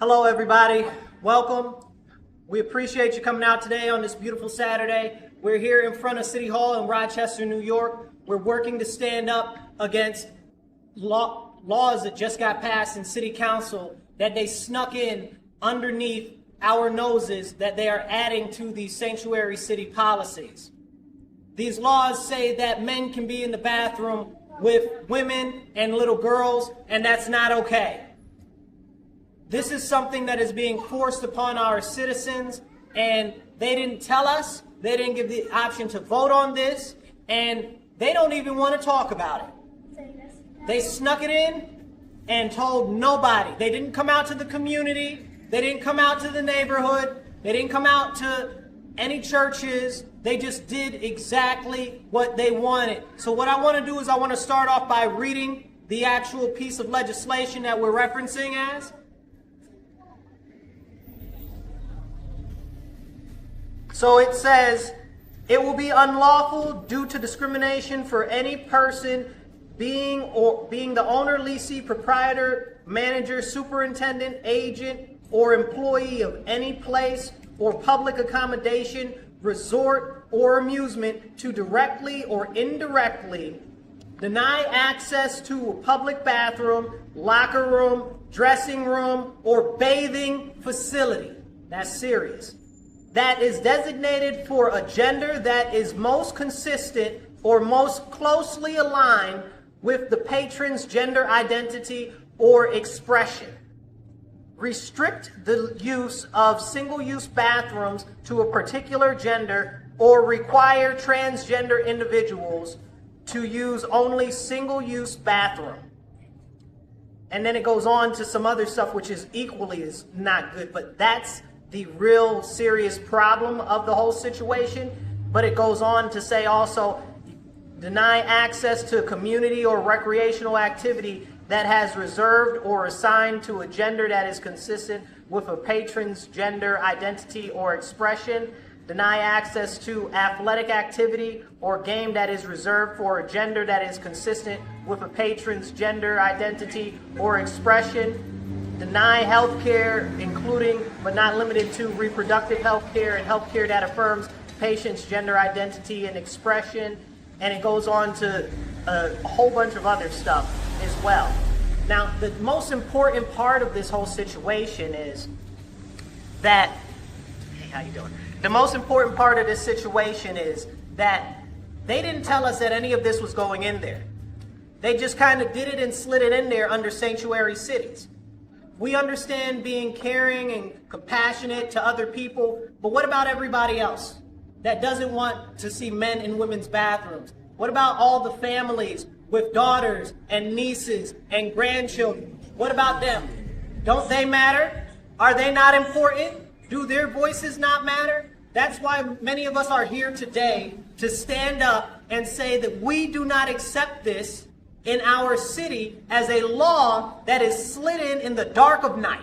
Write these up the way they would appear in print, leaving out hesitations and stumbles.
Hello, everybody. Welcome. We appreciate you coming out today on this beautiful Saturday. We're here in front of City Hall in Rochester, New York. We're working to stand up against laws that just got passed in City Council that they snuck in underneath our noses that they are adding to the sanctuary city policies. These laws say that men can be in the bathroom with women and little girls, and that's not okay. This is something that is being forced upon our citizens, and they didn't tell us, they didn't give the option to vote on this, and they don't even want to talk about it. They snuck it in and told nobody. They didn't come out to the community, they didn't come out to the neighborhood, they didn't come out to any churches. They just did exactly what they wanted. So what I want to do is I want to start off by reading the actual piece of legislation that we're referencing as. So it says, it will be unlawful due to discrimination for any person being the owner, lessee, proprietor, manager, superintendent, agent, or employee of any place or public accommodation, resort, or amusement to directly or indirectly deny access to a public bathroom, locker room, dressing room, or bathing facility. That's serious. That is designated for a gender that is most consistent or most closely aligned with the patron's gender identity or expression. Restrict the use of single-use bathrooms to a particular gender or require transgender individuals to use only single-use bathroom. And then it goes on to some other stuff which is equally is not good, but that's the real serious problem of the whole situation. But it goes on to say also, deny access to a community or recreational activity that has reserved or assigned to a gender that is consistent with a patron's gender identity or expression. Deny access to athletic activity or game that is reserved for a gender that is consistent with a patron's gender identity or expression. Deny health care, including but not limited to reproductive health care and health care that affirms patient's gender identity and expression. And it goes on to a whole bunch of other stuff as well. Now, the most important part of this whole situation is that, hey, how you doing? The most important part of this situation is that they didn't tell us that any of this was going in there. They just kind of did it and slid it in there under sanctuary cities. We understand being caring and compassionate to other people, but what about everybody else that doesn't want to see men in women's bathrooms? What about all the families with daughters and nieces and grandchildren? What about them? Don't they matter? Are they not important? Do their voices not matter? That's why many of us are here today, to stand up and say that we do not accept this in our city as a law that is slid in the dark of night.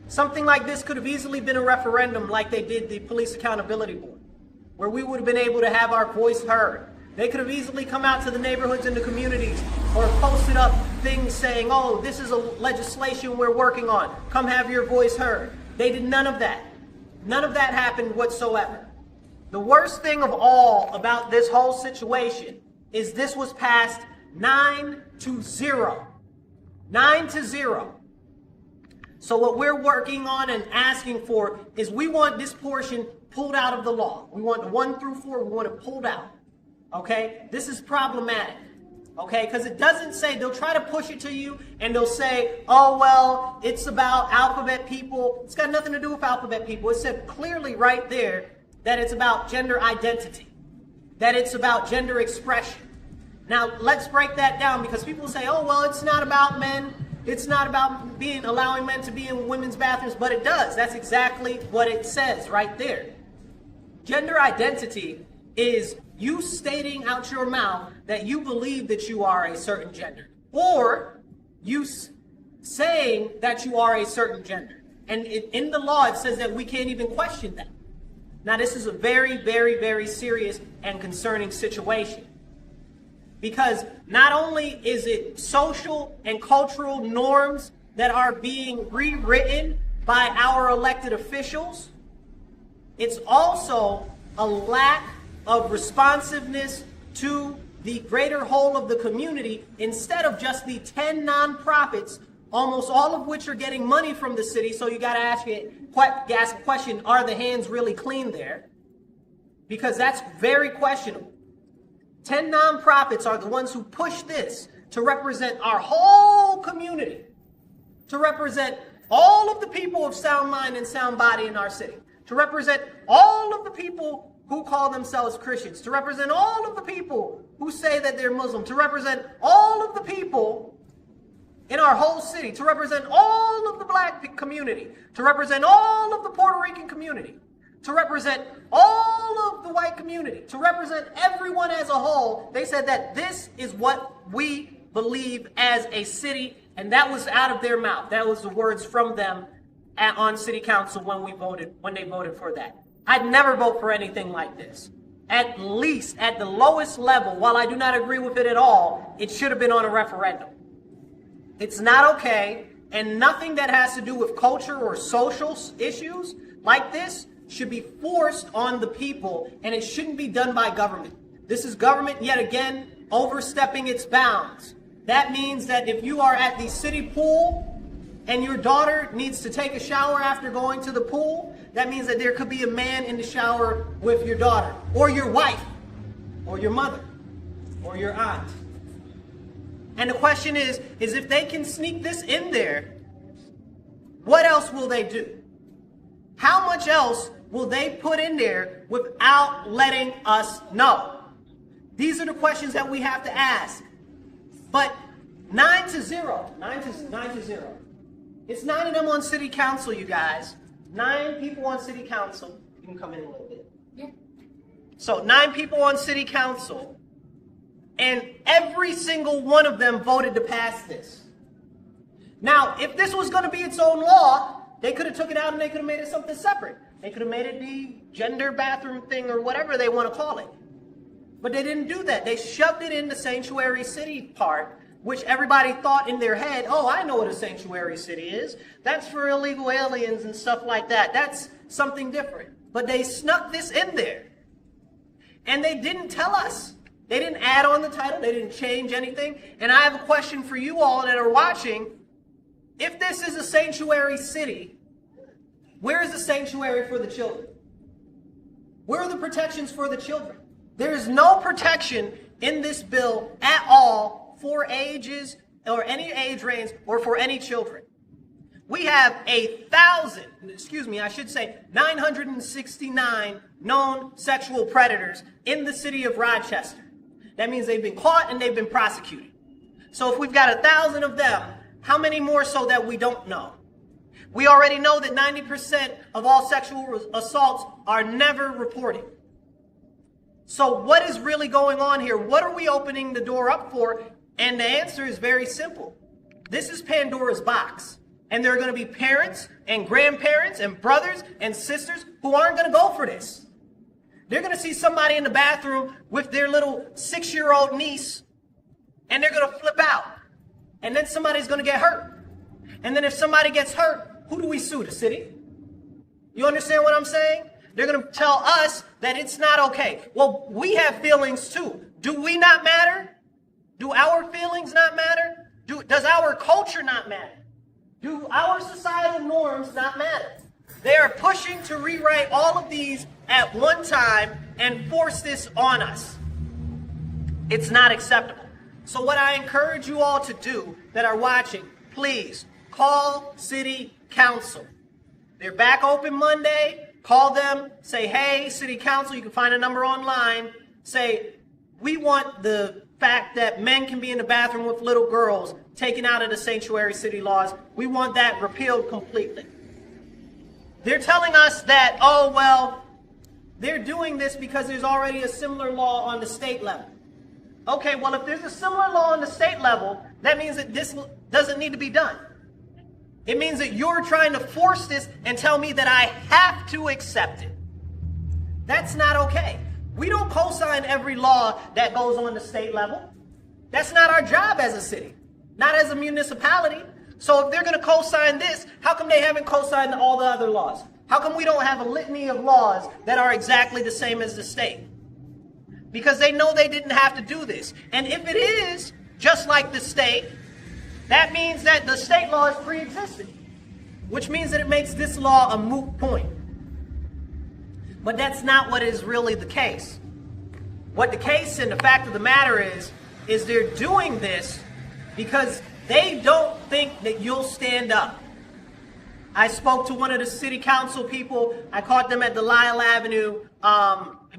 Something like this could have easily been a referendum like they did the Police Accountability Board, where we would have been able to have our voice heard. They could have easily come out to the neighborhoods and the communities or posted up things saying, oh, this is a legislation we're working on. Come have your voice heard. They did none of that. None of that happened whatsoever. The worst thing of all about this whole situation is this was passed 9-0. 9-0. So what we're working on and asking for is we want this portion pulled out of the law. We want the 1 through 4, we want it pulled out. Okay? This is problematic. Okay? Because it doesn't say, they'll try to push it to you and they'll say, oh, well, it's about alphabet people. It's got nothing to do with alphabet people. It said clearly right there that it's about gender identity, that it's about gender expression. Now, let's break that down, because people say, oh, well, it's not about men. It's not about allowing men to be in women's bathrooms, but it does. That's exactly what it says right there. Gender identity is you stating out your mouth that you believe that you are a certain gender, or you saying that you are a certain gender. And in the law, it says that we can't even question that. Now, this is a very, very, very serious and concerning situation. Because not only is it social and cultural norms that are being rewritten by our elected officials. It's also a lack of responsiveness to the greater whole of the community instead of just the 10 nonprofits, almost all of which are getting money from the city. So you got to ask a question, are the hands really clean there? Because that's very questionable. 10 nonprofits are the ones who push this to represent our whole community, to represent all of the people of sound mind and sound body in our city, to represent all of the people who call themselves Christians, to represent all of the people who say that they're Muslim, to represent all of the people in our whole city, to represent all of the black community, to represent all of the Puerto Rican community, to represent all of the white community, to represent everyone as a whole. They said that this is what we believe as a city, and that was out of their mouth. That was the words from them on city council when they voted for that. I'd never vote for anything like this. At least at the lowest level, while I do not agree with it at all, it should have been on a referendum. It's not okay, and nothing that has to do with culture or social issues like this should be forced on the people, and it shouldn't be done by government. This is government, yet again, overstepping its bounds. That means that if you are at the city pool and your daughter needs to take a shower after going to the pool, that means that there could be a man in the shower with your daughter, or your wife, or your mother, or your aunt. And the question is if they can sneak this in there, what else will they do? How much else will they put in there without letting us know? These are the questions that we have to ask. But 9-0. It's 9 of them on city council, you guys. 9 people on city council. You can come in a little bit. Yeah. So 9 people on city council. And every single one of them voted to pass this. Now, if this was going to be its own law, they could have took it out and they could have made it something separate. They could have made it the gender bathroom thing or whatever they want to call it. But they didn't do that. They shoved it in the sanctuary city part, which everybody thought in their head, oh, I know what a sanctuary city is. That's for illegal aliens and stuff like that. That's something different. But they snuck this in there. And they didn't tell us. They didn't add on the title. They didn't change anything. And I have a question for you all that are watching. If this is a sanctuary city, where is the sanctuary for the children? Where are the protections for the children? There is no protection in this bill at all for ages or any age range or for any children. We have 969 known sexual predators in the city of Rochester. That means they've been caught and they've been prosecuted. So if we've got 1,000 of them, how many more so that we don't know? We already know that 90% of all sexual assaults are never reported. So what is really going on here? What are we opening the door up for? And the answer is very simple. This is Pandora's box. And there are going to be parents and grandparents and brothers and sisters who aren't going to go for this. They're going to see somebody in the bathroom with their little 6-year-old niece, and they're going to flip out. And then somebody's going to get hurt. And then if somebody gets hurt, who do we sue? The city? You understand what I'm saying? They're going to tell us that it's not okay. Well, we have feelings too. Do we not matter? Do our feelings not matter? Does our culture not matter? Do our societal norms not matter? They are pushing to rewrite all of these at one time and force this on us. It's not acceptable. So what I encourage you all to do that are watching, please call city council. They're back open Monday. Call them. Say, hey, city council, you can find a number online. Say, we want the fact that men can be in the bathroom with little girls taken out of the sanctuary city laws. We want that repealed completely. They're telling us that, oh, well, they're doing this because there's already a similar law on the state level. Okay, well, if there's a similar law on the state level, that means that this doesn't need to be done. It means that you're trying to force this and tell me that I have to accept it. That's not okay. We don't co-sign every law that goes on the state level. That's not our job as a city, not as a municipality. So if they're going to co-sign this, how come they haven't co-signed all the other laws? How come we don't have a litany of laws that are exactly the same as the state? Because they know they didn't have to do this. And if it is just like the state, that means that the state law is pre-existing, which means that it makes this law a moot point. But that's not what is really the case. What the case and the fact of the matter is they're doing this because they don't think that you'll stand up. I spoke to one of the city council people. I caught them at the Lyle Avenue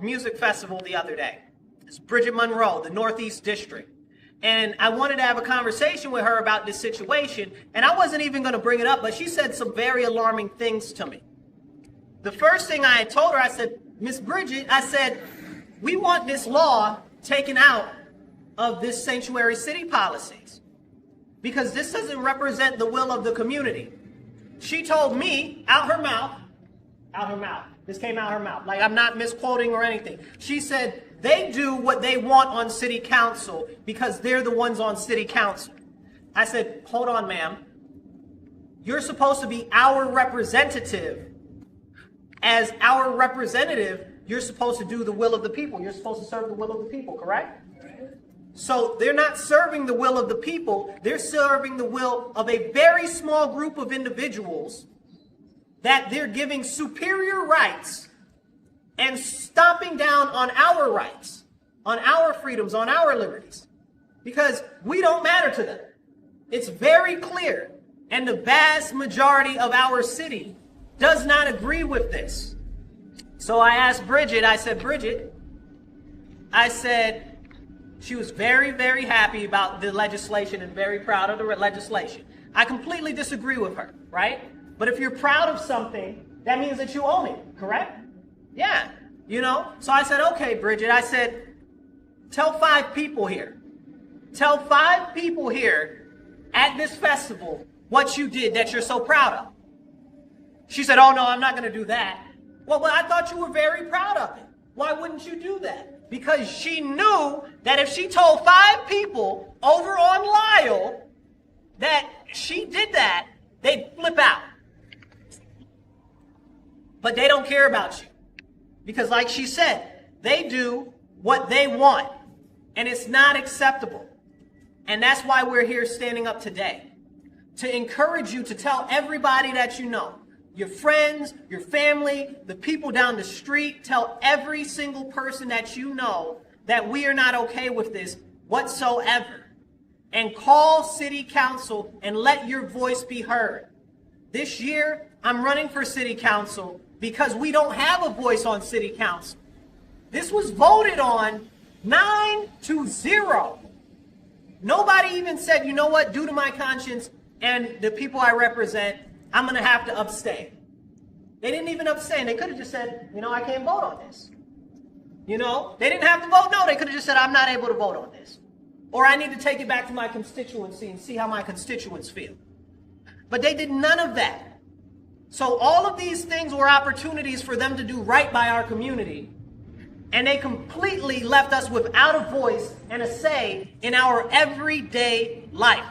music festival the other day. It's Bridget Monroe, the Northeast District. And I wanted to have a conversation with her about this situation. And I wasn't even going to bring it up, but she said some very alarming things to me. The first thing I had told her, I said, Miss Bridget, I said, we want this law taken out of this sanctuary city policies because this doesn't represent the will of the community. She told me out her mouth, this came out her mouth, like I'm not misquoting or anything. She said they do what they want on city council because they're the ones on city council. I said, hold on, ma'am. You're supposed to be our representative. As our representative, you're supposed to do the will of the people. You're supposed to serve the will of the people, correct? So they're not serving the will of the people. They're serving the will of a very small group of individuals that they're giving superior rights and stomping down on our rights, on our freedoms, on our liberties, because we don't matter to them. It's very clear. And the vast majority of our city does not agree with this. So I asked Bridget, I said, Bridget, I said, she was very, very happy about the legislation and very proud of the legislation. I completely disagree with her, right? But if you're proud of something, that means that you own it, correct? Yeah, you know? So I said, okay, Bridget, I said, tell 5 people here. Tell 5 people here at this festival what you did that you're so proud of. She said, oh, no, I'm not going to do that. Well, but I thought you were very proud of it. Why wouldn't you do that? Because she knew that if she told 5 people over on Lyle that she did that, they'd flip out. But they don't care about you. Because like she said, they do what they want. And it's not acceptable. And that's why we're here standing up today. To encourage you to tell everybody that you know. Your friends, your family, the people down the street, tell every single person that you know that we are not okay with this whatsoever. And call city council and let your voice be heard. This year, I'm running for city council because we don't have a voice on city council. This was voted on 9-0. Nobody even said, you know what, due to my conscience and the people I represent, I'm going to have to abstain. They didn't even abstain. They could have just said, you know, I can't vote on this. You know, they didn't have to vote. No, they could have just said, I'm not able to vote on this. Or I need to take it back to my constituency and see how my constituents feel. But they did none of that. So all of these things were opportunities for them to do right by our community. And they completely left us without a voice and a say in our everyday life.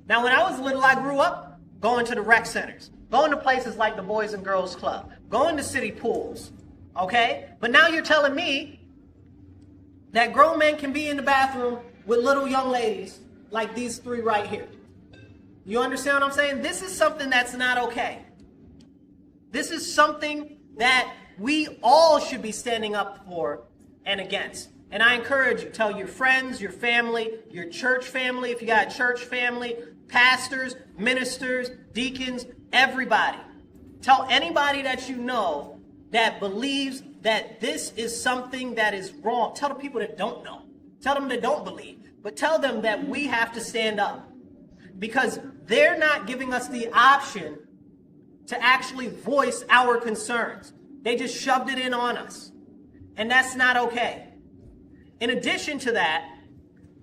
Now, when I was little, I grew up going to the rec centers, going to places like the Boys and Girls Club, going to city pools, okay? But now you're telling me that grown men can be in the bathroom with little young ladies like these 3 right here. You understand what I'm saying? This is something that's not okay. This is something that we all should be standing up for and against. And I encourage you, tell your friends, your family, your church family, if you got a church family, pastors, ministers, deacons, everybody. Tell anybody that you know that believes that this is something that is wrong. Tell the people that don't know. Tell them that don't believe. But tell them that we have to stand up. Because they're not giving us the option to actually voice our concerns. They just shoved it in on us. And that's not okay. In addition to that,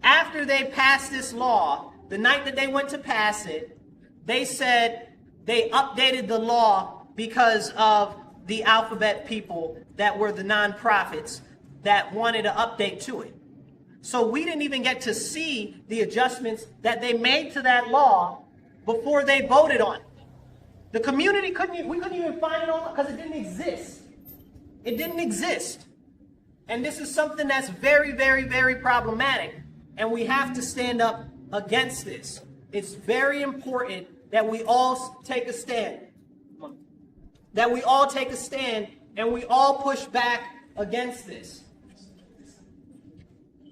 after they passed this law, the night that they went to pass it, they said they updated the law because of the alphabet people that were the nonprofits that wanted to update to it. So we didn't even get to see the adjustments that they made to that law before they voted on it. The community we couldn't even find it on because it didn't exist. It didn't exist. And this is something that's very, very, very problematic. And we have to stand up against this. It's very important that we all take a stand. That we all take a stand and we all push back against this.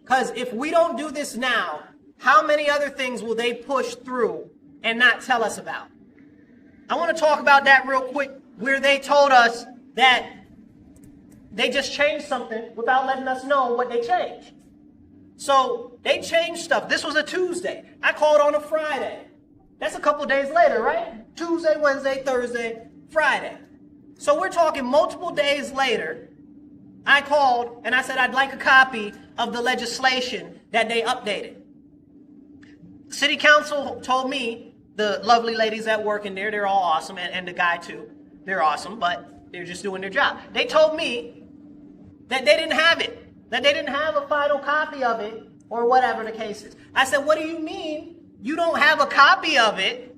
Because if we don't do this now, how many other things will they push through and not tell us about? I want to talk about that real quick, where they told us that they just changed something without letting us know what they changed. So they changed stuff. This was a Tuesday. I called on a Friday. That's a couple days later, right? Tuesday, Wednesday, Thursday, Friday. So we're talking multiple days later. I called and I said I'd like a copy of the legislation that they updated. City Council told me, the lovely ladies that work in there, they're all awesome, and the guy too. They're awesome, but they're just doing their job. They told me that they didn't have it, that they didn't have a final copy of it, or whatever the case is. I said, what do you mean you don't have a copy of it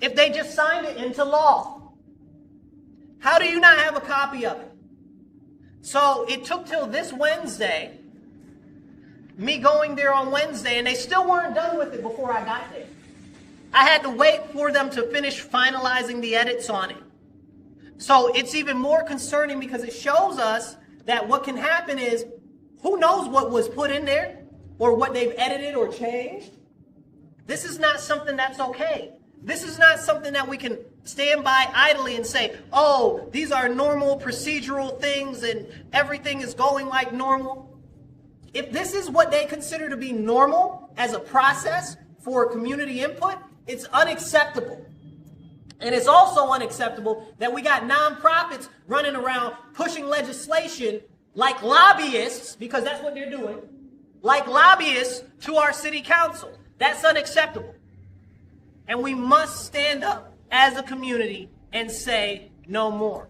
if they just signed it into law? How do you not have a copy of it? So it took till this Wednesday, me going there on Wednesday, and they still weren't done with it before I got there. I had to wait for them to finish finalizing the edits on it. So it's even more concerning because it shows us that what can happen is, who knows what was put in there or what they've edited or changed. This is not something that's okay. This is not something that we can stand by idly and say, oh, these are normal procedural things and everything is going like normal. If this is what they consider to be normal as a process for community input, it's unacceptable. And it's also unacceptable that we got nonprofits running around pushing legislation like lobbyists, because that's what they're doing, like lobbyists to our city council. That's unacceptable. And we must stand up as a community and say no more.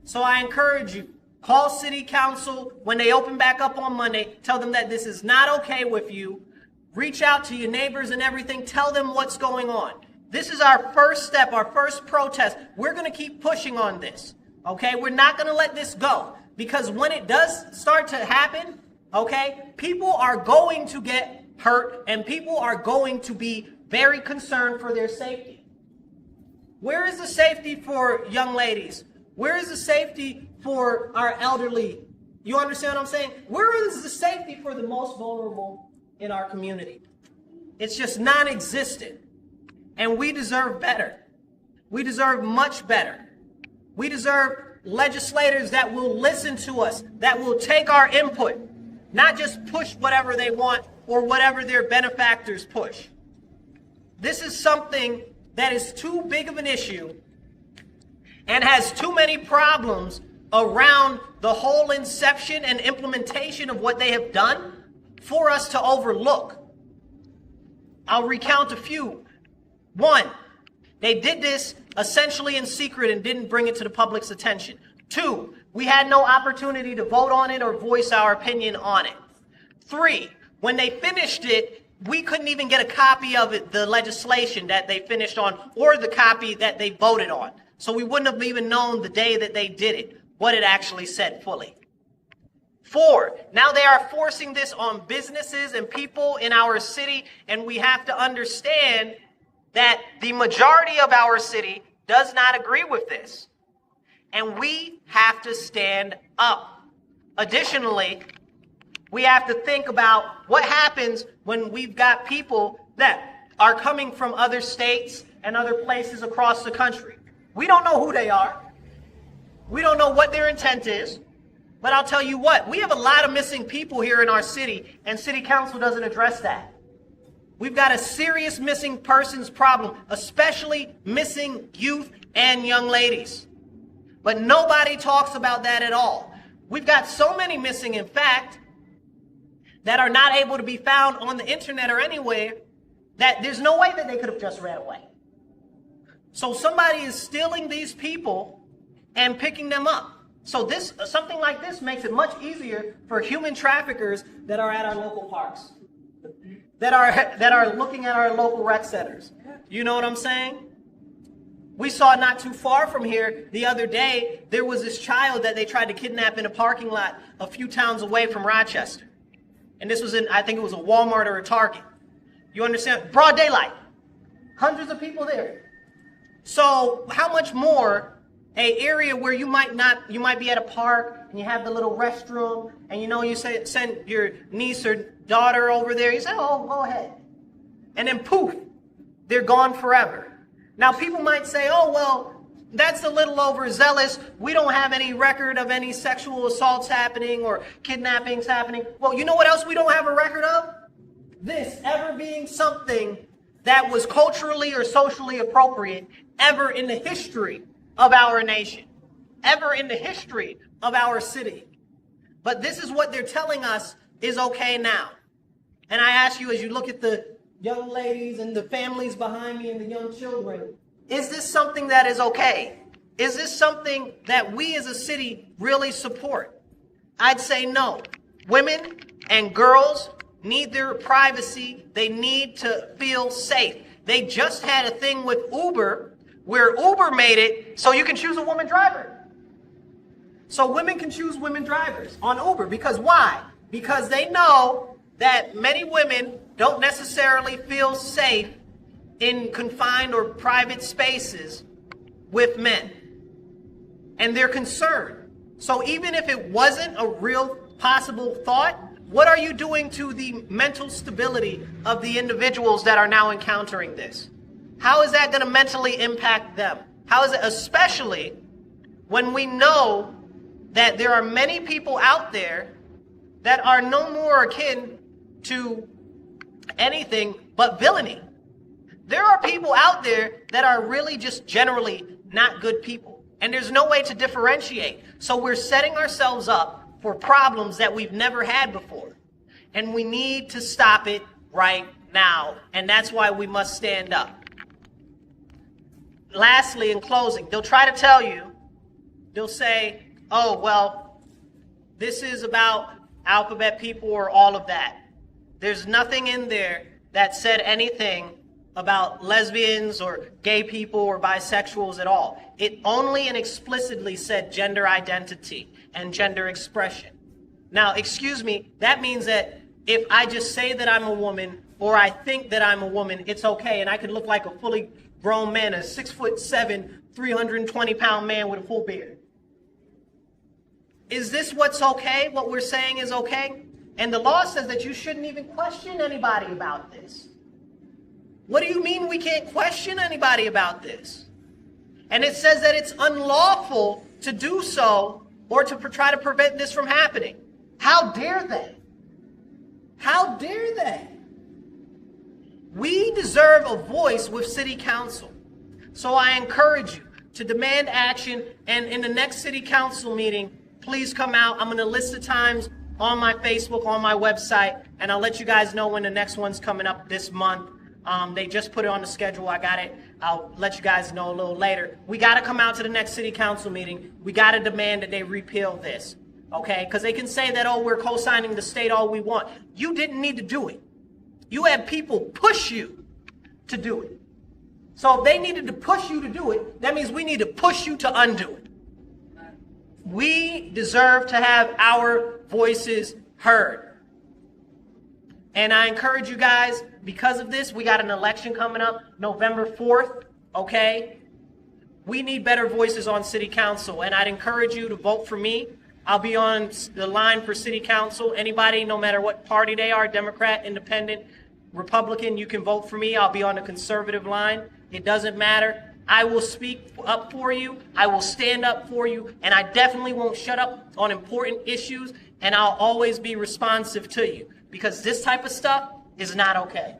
So I encourage you, call city council when they open back up on Monday. Tell them that this is not okay with you. Reach out to your neighbors and everything. Tell them what's going on. This is our first step, our first protest. We're going to keep pushing on this. Okay? We're not going to let this go. Because when it does start to happen, okay, people are going to get hurt and people are going to be very concerned for their safety. Where is the safety for young ladies? Where is the safety for our elderly? You understand what I'm saying? Where is the safety for the most vulnerable in our community? It's just non-existent. And we deserve better. We deserve much better. We deserve legislators that will listen to us, that will take our input, not just push whatever they want or whatever their benefactors push. This is something that is too big of an issue and has too many problems around the whole inception and implementation of what they have done for us to overlook. I'll recount a few. One, they did this essentially in secret and didn't bring it to the public's attention. Two, we had no opportunity to vote on it or voice our opinion on it. Three, when they finished it, we couldn't even get a copy of it, the legislation that they finished on, or the copy that they voted on. So we wouldn't have even known the day that they did it, what it actually said fully. Four, now they are forcing this on businesses and people in our city, and we have to understand that the majority of our city does not agree with this. And we have to stand up. Additionally, we have to think about what happens when we've got people that are coming from other states and other places across the country. We don't know who they are. We don't know what their intent is. But I'll tell you what, we have a lot of missing people here in our city, and city council doesn't address that. We've got a serious missing persons problem, especially missing youth and young ladies. But nobody talks about that at all. We've got so many missing, in fact, that are not able to be found on the internet or anywhere, that there's no way that they could have just ran away. So somebody is stealing these people and picking them up. So something like this makes it much easier for human traffickers that are at our local parks, that are looking at our local rec centers, You know what I'm saying? We saw not too far from here the other day, there was this child that they tried to kidnap in a parking lot a few towns away from Rochester. And this was in, I think it was a Walmart or a Target. You understand? Broad daylight. Hundreds of people there. So how much more an area where you might be at a park and you have the little restroom and you say, send your niece or daughter over there. You say, oh, go ahead. And then poof, they're gone forever. Now, people might say, oh, well, that's a little overzealous. We don't have any record of any sexual assaults happening or kidnappings happening. Well, you know what else we don't have a record of? This ever being something that was culturally or socially appropriate ever in the history of our nation, ever in the history of our city. But this is what they're telling us is okay now. And I ask you, as you look at the young ladies and the families behind me and the young children, is this something that is okay? Is this something that we as a city really support? I'd say no. Women and girls need their privacy. They need to feel safe. They just had a thing with Uber where Uber made it so you can choose a woman driver. So women can choose women drivers on Uber. Because why? Because they know that many women don't necessarily feel safe in confined or private spaces with men. And they're concerned. So even if it wasn't a real possible thought, what are you doing to the mental stability of the individuals that are now encountering this? How is that going to mentally impact them? How is it, especially when we know that there are many people out there that are no more akin to anything but villainy? There are people out there that are really just generally not good people. And there's no way to differentiate. So we're setting ourselves up for problems that we've never had before. And we need to stop it right now. And that's why we must stand up. Lastly, in closing, they'll try to tell you, they'll say, oh, well, this is about alphabet people or all of that. There's nothing in there that said anything about lesbians or gay people or bisexuals at all. It only and explicitly said gender identity and gender expression. Now, excuse me, that means that if I just say that I'm a woman or I think that I'm a woman, it's okay. And I could look like a fully grown man, a 6'7", 320-pound man with a full beard. Is this what's okay? What we're saying is okay? And the law says that you shouldn't even question anybody about this. What do you mean we can't question anybody about this? And it says that it's unlawful to do so or to try to prevent this from happening. How dare they? How dare they? We deserve a voice with city council. So I encourage you to demand action. And in the next city council meeting, please come out. I'm going to list the times on my Facebook, on my website, and I'll let you guys know when the next one's coming up this month. They just put it on the schedule. I got it. I'll let you guys know a little later. We got to come out to the next city council meeting. We got to demand that they repeal this, okay? Because they can say that, oh, we're co-signing the state all we want. You didn't need to do it. You had people push you to do it. So if they needed to push you to do it, that means we need to push you to undo it. We deserve to have our voices heard. And I encourage you guys, because of this, we got an election coming up November 4th, okay? We need better voices on city council, and I'd encourage you to vote for me. I'll be on the line for city council. Anybody, no matter what party they are, Democrat, Independent, Republican, you can vote for me. I'll be on the conservative line. It doesn't matter. I will speak up for you. I will stand up for you, and I definitely won't shut up on important issues, and I'll always be responsive to you. Because this type of stuff is not okay.